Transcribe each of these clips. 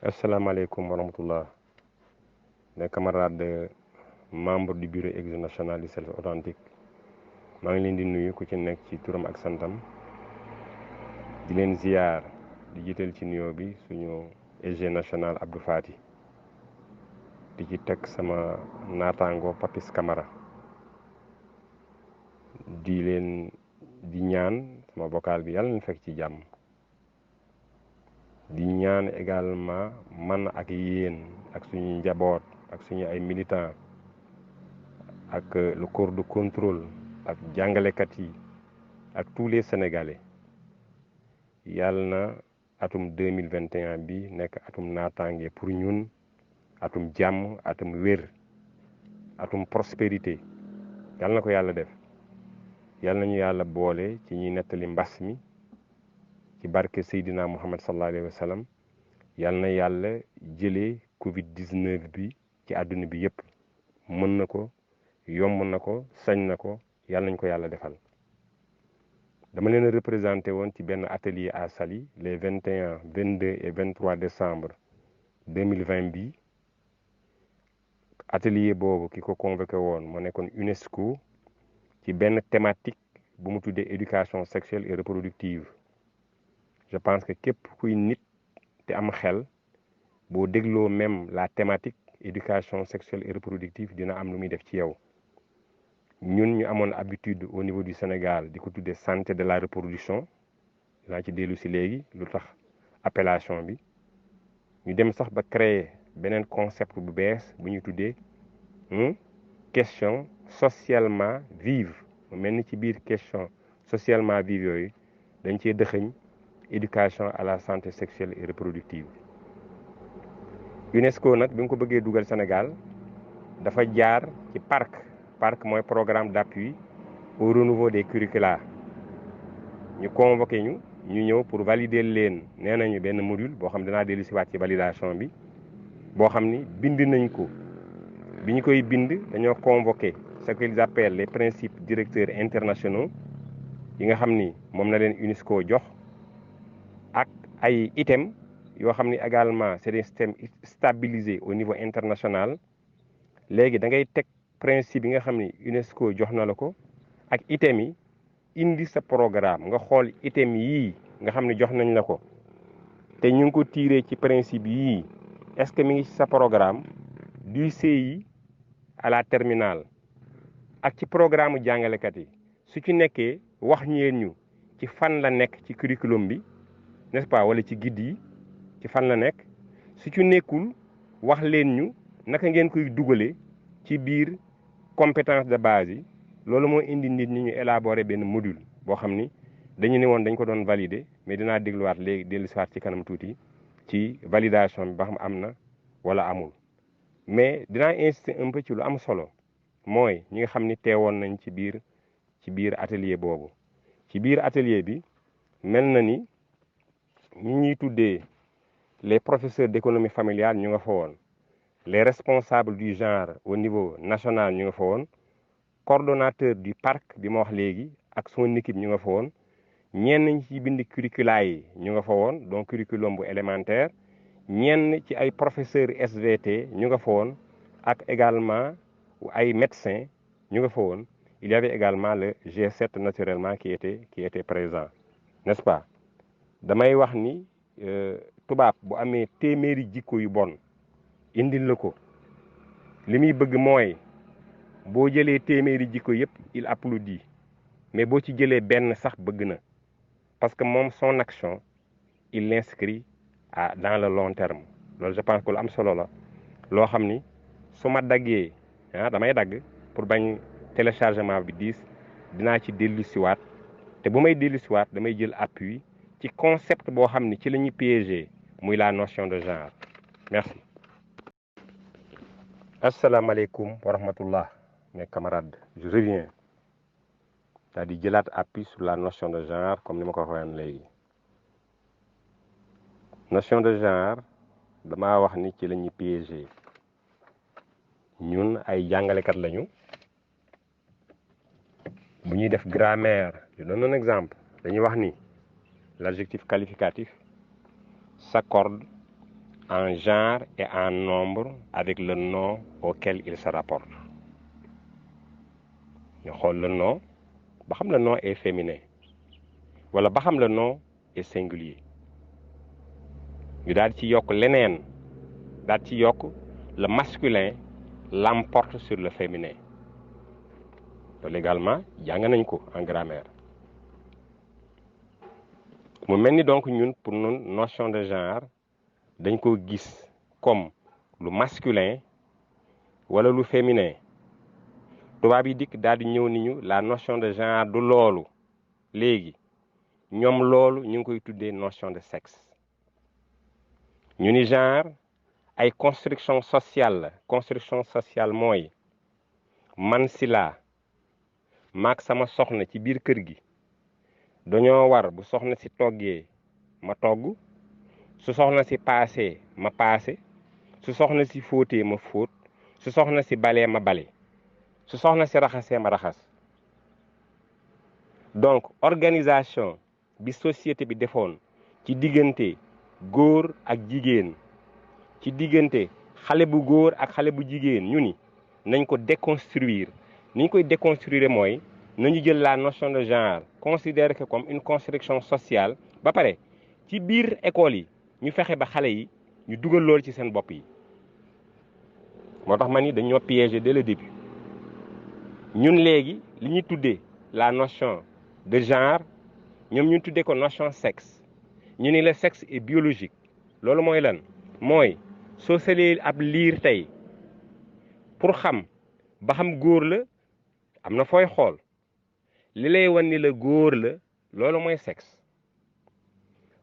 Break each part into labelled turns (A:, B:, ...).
A: Asalaamaaleykum wa rahmatullah mes camarades membres du bureau exécutif national du service authentique maa ngi leen di nuyu ku ci nekk ci turam ak santam di leen ziar di jiital ci nuyoo bi suñu EG national Abdou Fati di ci teg sama naataango Papis Camara di leen di ñaan sama vocal bi yàlla na fekk ci jàmm di ñaan également man ak yéen ak suñuy njaboot ak suñu ay militants ak le corps de contrôle ak jàngalekat yi ak tous les sénégalais yàlla na atum 2021 bi nekk atum naataange pour ñun atum jàmm atum wér atum prospérité yàlla na ko yàlla def yàlla nañu yàlla boole ci ñuy nettali mbas mi ci barke Seydina Muhammad sallallahu alayhi wa sallam yàlla na yàlla jëlee Covid 19 bi ci àdduna bi yëpp mën na ko yomb na ko sañ na ko yàlla nañ ko yàlla defal. dama leen a représenté woon ci benn atelier à Saly les 21 22 et 23 décembre 2020 bi atelier boobu ki ko convoqué woon moo nekkoon UNESCO ci benn thématique bu mu tuddee éducation sexuelle et reproductive. je pense que képp kuy nit te am xel boo dégloo même la thématique éducation sexuelle et reproductive dina am lu muy def ci yow. ñun ñu amoon habitude au niveau du Sénégal di ko tuddee santé de la reproduction dinaa ci dellu si léegi lu tax appellation bi ñu dem sax ba créer beneen concept bu bees bu ñu tuddee question socialement vive mu mel ni ci biir question socialement vive yooyu dañ cee dëxëñ éducation à la santé sexuelle et reproductive. UNESCO nag bi nga ko bëggee dugal Sénégal dafa jaar ci PARC mooy programme d'appui au renouveau des curricula ñu convoqué ñu ñëw pour valider leen nee nañu benn module boo xam dinaa dellu si waat ci validation bi boo xam ni bind nañ ko bi ñu koy bind dañoo convoqué ce qu'ils appellent les principes directeurs internationaux yi nga xam ni moom na leen UNESCO jox ak ay items yoo xam ni également c'est des systèmes stabilisés au niveau international léegi da ngay teg principe yi nga xam ni UNESCO jox na la ko ak items yi indi sa programme nga xool items yii nga xam ne jox nañ la ko te ñu ngi ko tiré ci principe yii est-ce que mi ngi ci sa programme du CI à la terminale ak ci programme jàngalekat yi su ci nekkee wax ñeen ñu ci fan la nekk ci curriculum bi n'est-ce pas wala ci guide yi ci fan la nekk su ci nekkul wax leen ñu naka ngeen koy dugale ci biir compétence de base yi loolu moo indi nit ñi ñu élaborer benn module boo xam ni dañu ne woon dañ ko doon valider mais dinaa dégluwaat léegi dellusiwaat ci kanam tuuti ci validation bi ba xam am na wala amul mais dinaa insister un peu ci lu am solo mooy ñi nga xam ni teewoon nañ ci biir atelier boobu ci biir atelier bi mel na ni ñi ñuy tuddee les professeurs d'économie familiale ñu nga fa woon les responsables du genre au niveau national ñu nga fa woon coordonnateur du parc bi ma wax léegi ak son équipe ñu nga fa woon ñenn ñi ci bind curricula yi ñu nga fa woon donc curriculum bu élémentaire ñenn ci ay professeurs SVT ñu nga fa woon ak également ay médecins ñu nga fa woon il y avait également le G7 naturellement qui était présent n'est-ce pas damay wax ni tubaab bu amee téeméeri jikko yu bon indil la ko li muy bëgg mooy boo jëlee téeméeri jikko yëpp il applaudit mais boo ci jëlee benn sax bëgg na parce que moom son action il l'inscrit dans le long terme loolu je pense que lu am solo la loo xam ni su ma daggee damay dagg pour bañ téléchargement bi dinaa ci dellusiwaat te bu may dellusiwaat damay jël appui ci concept boo xam ni ci la ñuy piéger muy la notion de genre merci. asalaamaaleykum wa rahmatullah mes camarades je reviens c'est-à-dire jëlaat appui sur la notion de genre comme ni ma ko waxee léegi notion de genre damaa wax ni ci la ñuy piéger ñun ay jàngalekat lañu bu ñuy def grammaire je donne un exemple dañuy wax ni l'adjectif qualificatif s'accorde en genre et en nombre avec le nom auquel il se rapporte. ñu xool le nom ba xam le nom est féminin wala ba xam le nom est singulier ñu daal ci yokk leneen daal ci yokk le masculin l'emporte sur le féminin loolu également jàng nañ ko en grammaire mu mel ni donc ñun pour ñun notion de genre dañ ko gis comme lu masculin wala lu féminin tubaab yi dikk daal di ñëw ni ñu la notion de genre du loolu léegi ñoom loolu ñu ngi koy tuddee notion de sexe ñu ni genre ay construction sociale la construction sociale mooy man si laa maag sama soxna ci biir kër gi dañoo war bu soxna si toggee ma togg su soxna si paasee ma paase su soxna si fóotee ma fóot su soxna si balee ma bale su soxna si raxasee ma raxas donc organisation bi société bi defoon ci diggante góor ak jigéen ci diggante xale bu góor ak xale bu jigéen ñu ni nañ ko déconstruire ni ñu koy déconstruire mooy nañu jël la notion de genre considérer que comme une construction sociale ba pare ci biir école yi ñu fexe ba xale yi ñu dugal loolu ci seen bopp yi moo tax ma ni dañoo piégé dès le début ñun léegi li ñuy tuddee la notion de genre ñoom ñu tuddee ko notion sexe ñu ni le sexe est biologique loolu mooy lan mooy soo selee ab liir tey pour xam ba xam góor la am na fooy xool li lay wan ni la góor la loolu mooy sexe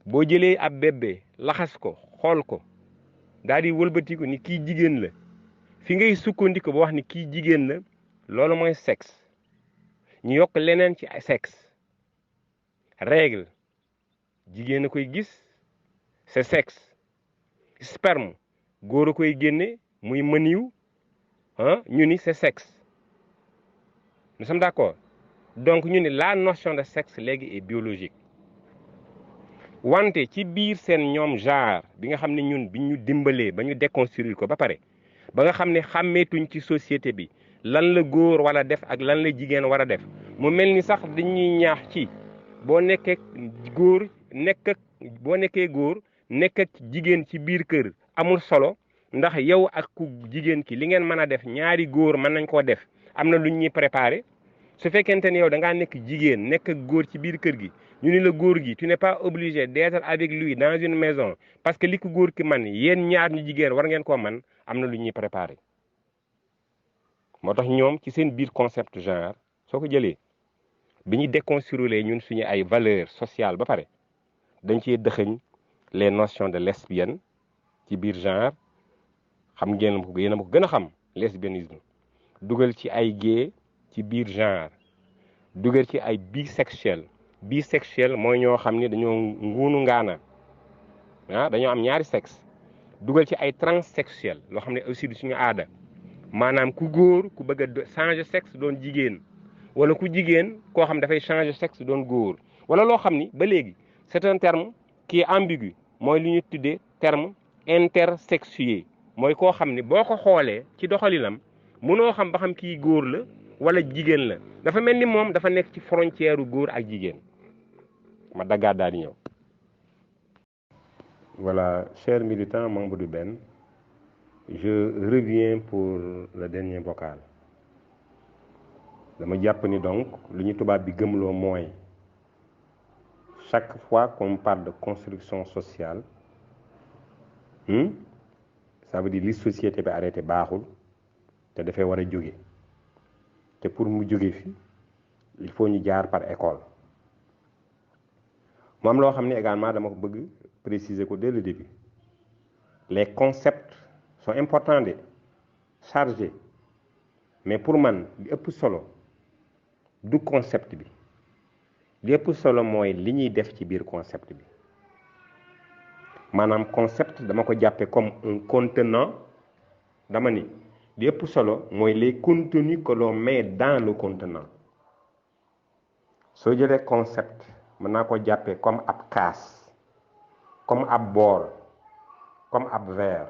A: boo jëlee ab bébé laxas ko xool ko daal di wëlbati ko ni kii jigéen la fi ngay sukkandiku ba wax ni kii jigéen la loolu mooy sexe ñu yokk leneen ci sexe règle jigéen a koy gis c'est sexe sperme góor a koy génne muy mëniw ñu ni c'est sexe nous sommes d'accord donc ñu ni la notion de sexe léegi est biologique wante ci biir seen ñoom genre bi nga xam ne ñun bi ñu dimbalee ba ñu déconstruire ko ba pare ba nga xam ne xàmmeetuñ ci société bi lan la góor wala def ak lan la jigéen war a def mu mel ni sax dañuy ñaax ci boo nekkee góor boo nekkee góor nekk ak jigéen ci biir kër amul solo ndax yow ak ku jigéen ki li ngeen mën a def ñaari góor mën nañ koo def am na lu ñuy préparé su fekkente ne yow da ngaa nekk jigéen nekk ak góor ci biir kër gi ñu ni la góor gi tu n'es pas obligé d'être avec lui dans une maison parce que li ko góor ki man yéen ñaar ñu jigéen war ngeen koo man am na lu ñuy préparé moo tax ñoom ci seen biir concept genre soo ko jëlee bi ñu déconstruire ñun suñu ay valeurs sociales ba pare dañ cee dëxëñ les notions de lesbienne ci biir genre xam ngeen ko yéen a ma ko gën a xam lesbianisme dugal ci ay gay ci biir genre dugal ci ay bisexuel mooy ñoo xam ni dañoo nguunu ngaana dañoo am ñaari sexe dugal ci ay transsexuel loo xam ne aussi du suñu aada maanaam ku góor ku bëgg a changer sexe doon jigéen wala ku jigéen koo xam dafay changer sexe doon góor wala loo xam ni ba léegi c'est un terme qui est ambigu mooy li ñu tuddee terme intersexué mooy koo xam ni boo ko xoolee ci doxalinam mënoo xam ba xam kii góor la wala jigéen la dafa mel ni moom dafa nekk ci frontière góor ak jigéen ma daggaat daal di ñëw. Voilà, chers militants, membres du BEN, je reviens pour le dernier vocal. dama jàpp ni donc lu ñu tubaab bi gëmloo mooy chaque fois qu'on parle de construction sociale ça veut dire li société bi arrêté baaxul te dafay war a jóge te pour mu jóge fi il faut ñu jaar par école moom loo xam ne également dama ko bëgg préciser ko dès le début les concepts sont importants de chargés mais pour man li ëpp solo du concept bi li ëpp solo mooy li ñuy def ci biir concept bi maanaam concept dama ko jàppe comme un contenant dama ni li ëpp solo mooy les contenus que l'on met dans le contenant soo jëlee concept mën naa ko jàppe comme ab kaas comme ab bool comme ab verre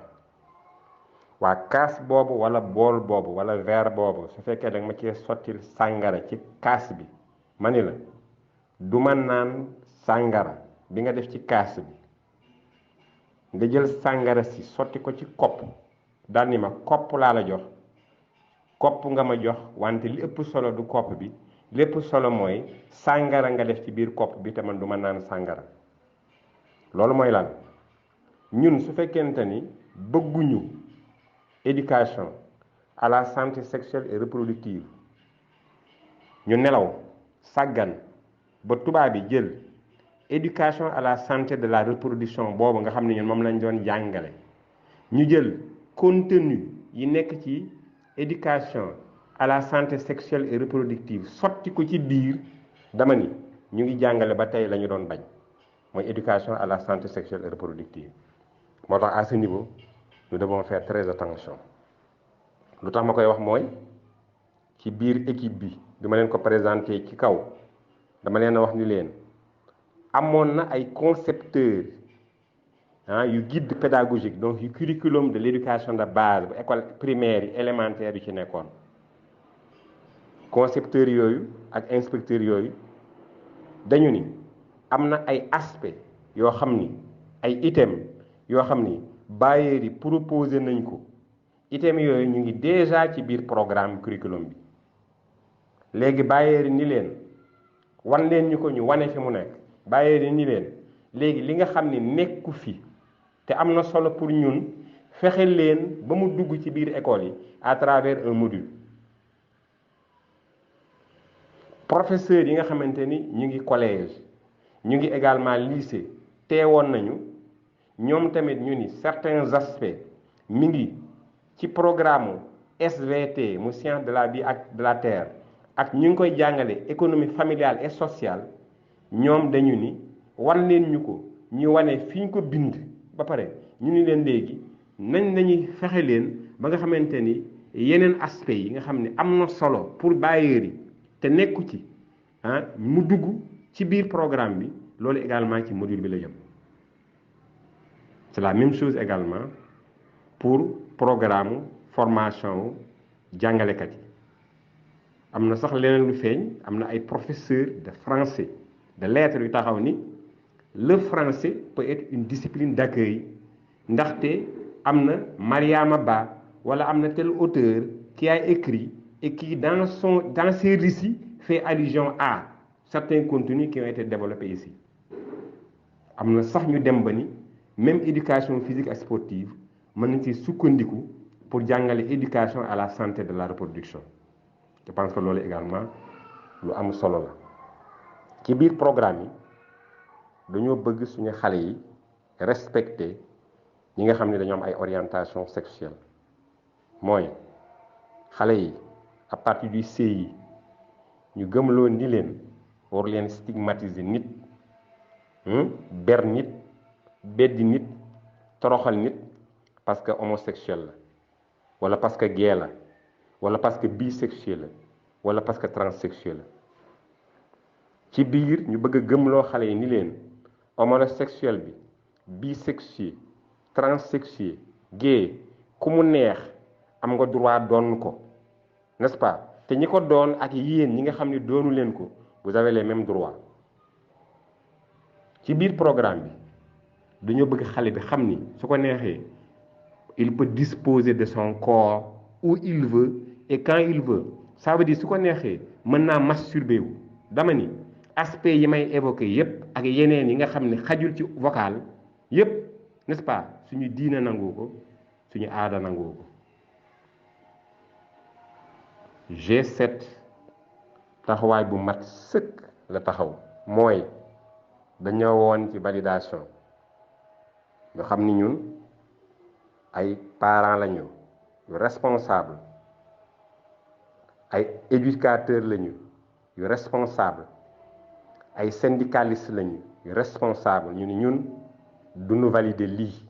A: waa kaas boobu wala bool boobu wala verre boobu su fekkee da nga ma cee sottil sàngara ci kaas bi ma ni la du ma naan sàngara bi nga def ci kaas bi nga jël sàngara si sotti ko ci kopp daal ni ma kopp laa la jox kopp nga ma jox wante li ëpp solo du kopp bi lépp solo mooy sàngara nga def ci biir kopp bi te man du ma naan sàngara loolu mooy lan ñun su fekkente ni bëgguñu éducation à la santé sexuelle et reproductive ñu nelaw sàggan ba tubaab bi jël éducation à la santé de la reproduction boobu nga xam ne ñun moom lañ doon jàngale ñu jël contenu yi nekk ci éducation à la santé sexuelle et reproductive sotti ko ci biir dama ni ñu ngi jàngale ba tey la ñu doon bañ mooy éducation à la santé sexuelle et reproductive moo tax à ce niveau nous devons faire très attention lu tax ma koy wax mooy ci biir équipe bi du ma leen ko présenter ci kaw dama leen a wax ni leen amoon na ay concepteurs yu guide pédagogique donc yu curriculum de l'éducation de base bu école primaire yi élémentaire yu ci nekkoon concepteurs yooyu ak inspecteurs yooyu dañu ni am na ay aspects yoo xam ni ay items yoo xam ni bailleurs yi proposé nañ ko items yooyu ñu ngi déjà ci biir programme curriculum bi léegi bailleurs yi ni leen wan leen ñu ko ñu wane fi mu nekk bailleurs yi ni leen léegi li nga xam ni nekku fi te am na solo pour ñun fexe leen ba mu dugg ci biir école yi à travers un module professeurs yi nga xamante ni ñu ngi collège ñu ngi également lycée teewoon nañu ñoom tamit ñu ni certains aspects mi ngi ci programme SVT mu science de la vie ak de la terre ak ñu ngi koy jàngale économie familiale et sociale ñoom dañu ni wan leen ñu ko ñu wane fi ñu ko bind ba pare ñu ni leen léegi nañ lañuy fexe leen ba nga xamante ni yeneen aspects yi nga xam ne am na solo pour bailleurs yi te nekku ci mu dugg ci biir programme bi loolu également ci module bi la jëm c'est la même chose également pour programme formation jàngalekat yi am na sax leneen lu feeñ am na ay professeurs de français de lettres yu taxaw ni le français peut être une discipline d'accueil ndaxte am na Mariama Ba wala am na tel auteur qui a écrit et qui dans ses récits fait allusion à certains contenus qui ont été développés ici am na sax ñu dem ba ni même éducation physique et sportive mën nañ ci sukkandiku pour jàngale éducation à la santé de la reproduction je pense que loolu également lu am solo la ci biir programme yi dañoo bëgg suñu xale yi respecter ñi nga xam ne dañoo am ay orientation sexuelle mooy xale yi à partir du CI ñu gëmloo ni leen war leen stigmatiser nit ber nit beddi nit toroxal nit parce que homosexuel la wala parce que gay la wala parce que bisexuel la wala parce que transsexuel la ci biir ñu bëgg a gëmloo xale yi ni leen homosexuel bi bisexuel transsexuel gay ku mu neex am nga droit doon ko n'est-ce pas te ñi ko doon ak yéen ñi nga xam ne doonu leen ko vous avez les mêmes droits ci biir programme bi dañoo bëgg xale bi xam ni su ko neexee il peut disposer de son corps où il veut et quand il veut ça veut dire su ko neexee mën naa masturber wu dama ni aspect yi may évoquer yépp ak yeneen yi nga xam ne xajul ci vocal yépp n'est-ce pas suñu diine nangu ko suñu aada nangu ko G7 taxawaay bu mat sëkk la taxaw mooy dañoo woon ci validation nga xam ni ñun ay parents lañu yu responsable ay éducateurs lañu yu responsable ay syndicalistes lañu yu responsable ñu ni ñun duñu valider lii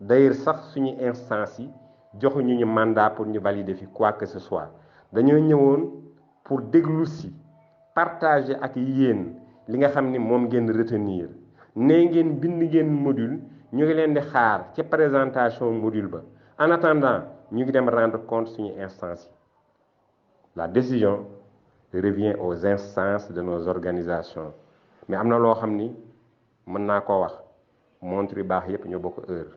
A: d'ailleurs sax suñu instance yi joxuñu ñu mandat pour ñu valider fi quoi que ce soit dañoo ñëwoon pour déglu si partager ak yéen li nga xam ni moom ngeen retenir nee ngeen bind ngeen module ñu ngi leen di xaar ci présentation module ba en attendant ñu ngi dem rendre compte suñu instance yi la décision revient aux instances de nos organisations mais am na loo xam ni mën naa koo wax montre yu baax yépp ñoo bokk heure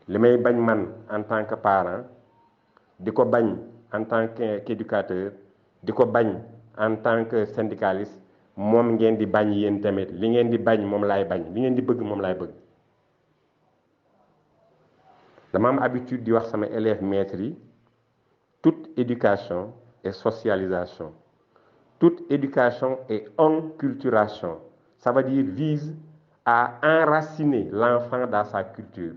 A: li may bañ man en tant que parent di ko bañ en tant qu'éducateur di ko bañ en tant que syndicaliste moom ngeen di bañ yéen tamit li ngeen di bañ moom laay bañ li ngeen di bëgg moom laay bëgg dama am habitude di wax sama élèves maîtres yi toute éducation est socialisation toute éducation est enculturation ça veut dire vise à enraciner l'enfant dans sa culture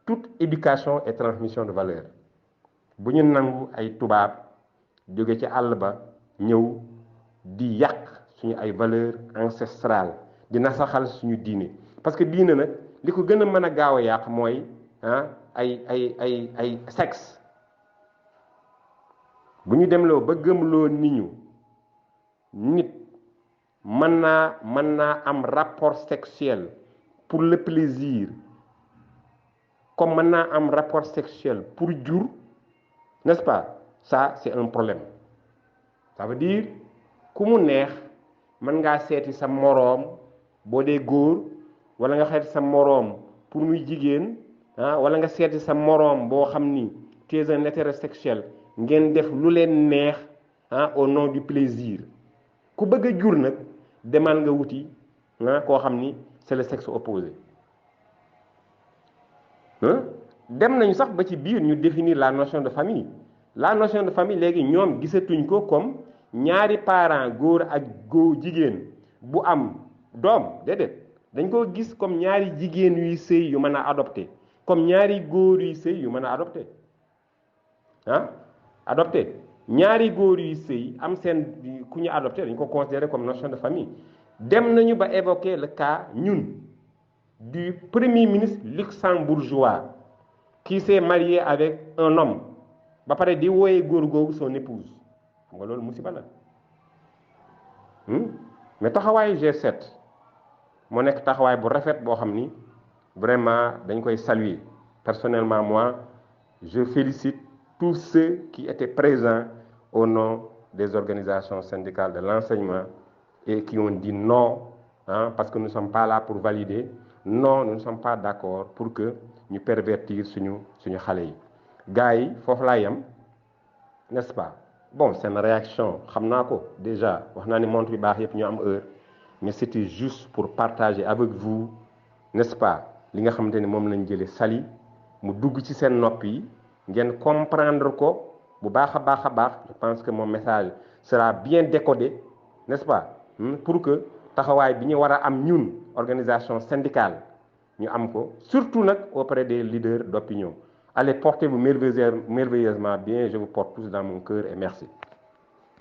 A: toute éducation est transmission de valeur bu ñu nangu ay tubaab jóge ci àll ba ñëw di yàq suñu ay valeurs ancestrales di nasaxal suñu diine parce que diine nag li ko gën a mën a gaaw a yàq mooy ay sexe bu ñu demloo ba gëmloo nit ñu nit mën naa am rapport sexuel pour le plaisir comme mën naa am rapport sexuel pour jur n'est-ce pas ça c'est un problème ça veut dire ku mu neex mën ngaa seeti sa moroom boo dee góor wala nga seeti sa moroom pour muy jigéen wala nga seeti sa moroom boo xam ni tu es un hétérosexuel ngeen def lu leen neex au nom du plaisir ku bëgg a jur nag demal nga wuti koo xam ni c'est le sexe opposé dem nañu sax ba ci biir ñu définir la notion de famille léegi ñoom gisatuñ ko comme ñaari parents góor ak jigéen bu am doom déedéet dañ ko gis comme ñaari jigéen yuy sëy yu mën a adopté comme ñaari góor yuy sëy yu mën a adopté ñaari góor yuy sëy am seen ku ñu adopté dañ ko considéré comme notion de famille dem nañu ba évoquer le cas ñun du premier ministre luxembourgeois qui s'est marié avec un homme ba pare di wooyee góor googu son épouse xam nga loolu musiba la mais taxawaayu G7 moo nekk taxawaay bu rafet boo xam ni vraiment dañ koy saluer personnellement moi je félicite tous ceux qui étaient présents au nom des organisations syndicales de l'enseignement et qui ont dit non parce que nous ne sommes pas là pour valider non nous ne sommes pas d'accord pour que ñu pervertir suñu xale yi gars yi foofu laa yem n'est-ce pas bon seen réaction xam naa ko déjà wax naa ni montre yu baax yëpp ñu am heure mais c'était juste pour partager avec vous n'est-ce pas li nga xamante ni moom lañ jëlee sali mu dugg ci seen nopp yi ngeen comprendre ko bu baax a baax je pense que mon message sera bien décodé n'est-ce pas pour que taxawaay bi ñu war a am ñun organisation syndicale ñu am ko surtout nag auprès des leaders d'opinion allez portez-vous merveilleusement bien je vous porte tous dans mon cœur et merci